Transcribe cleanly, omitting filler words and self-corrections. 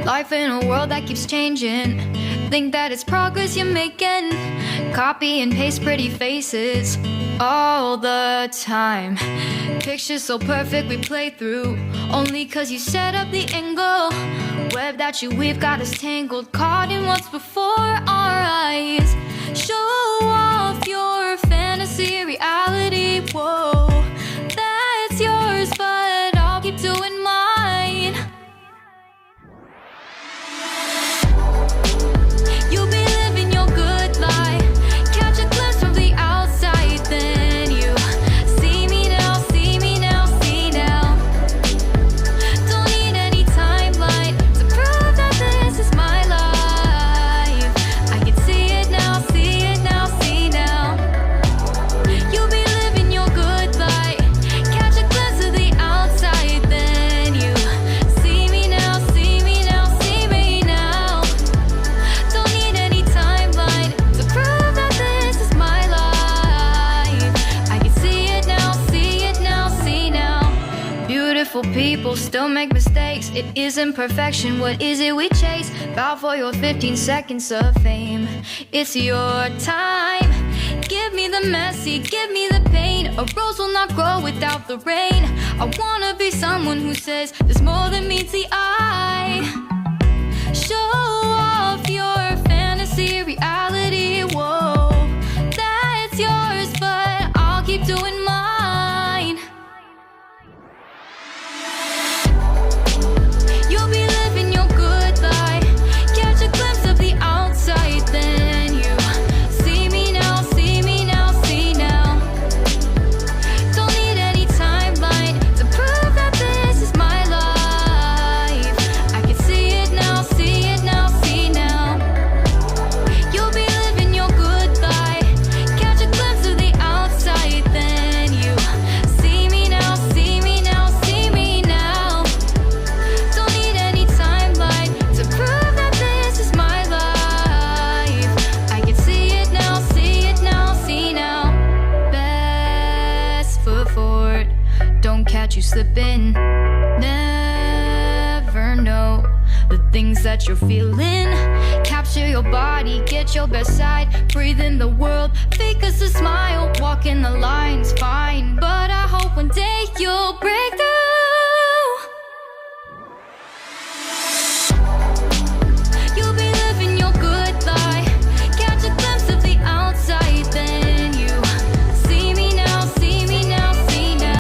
Life in a world that keeps changing. Think that it's progress you're making. Copy and paste pretty faces all the time. Pictures so perfect we play through, only cause you set up the angle. Web that you weave got us tangled, caught in what's before our eyes. Show off your fantasy reality, whoa, that's yours, but I'll keep doing mine. You'll be living your good life, catch a glimpse from the outside, then you see me now, see me now, see now. Don't need any timeline to prove that this is my life. I can see it now, see it now, see now. You'll be living your good life, catch a glimpse of the outside, then you see me now, see me now, see me now. Don't need any timeline to prove that this is my life. I can see it now, see it now, see now. Beautiful people still make mistakes. It isn't perfection, what is it we chase? Bow for your 15 seconds of fame. It's your time. Give me the messy, give me the pain. A rose will not grow without the rain. I wanna be someone who says there's more than meets the eye. Show off your fantasy reality, whoa, that's yours, but I'll keep doing mine. You'll be living your good life, catch a glimpse of the outside, then you see me now, see me now, see now. Don't need any timeline to prove that this is my life. I can see it now, see it now, see now. You'll be living your good life, catch a glimpse of the outside, then you see me now, see me now, see me now. Don't need any timeline to prove that this is my life. I can see it now, see it now, see now. Best foot forward, don't catch you slipping. Never know the things that you're feeling. Capture your body, get your best side. Breathe in the world, fake us a smile. Walk in the lines, fine, but I hope one day you'll break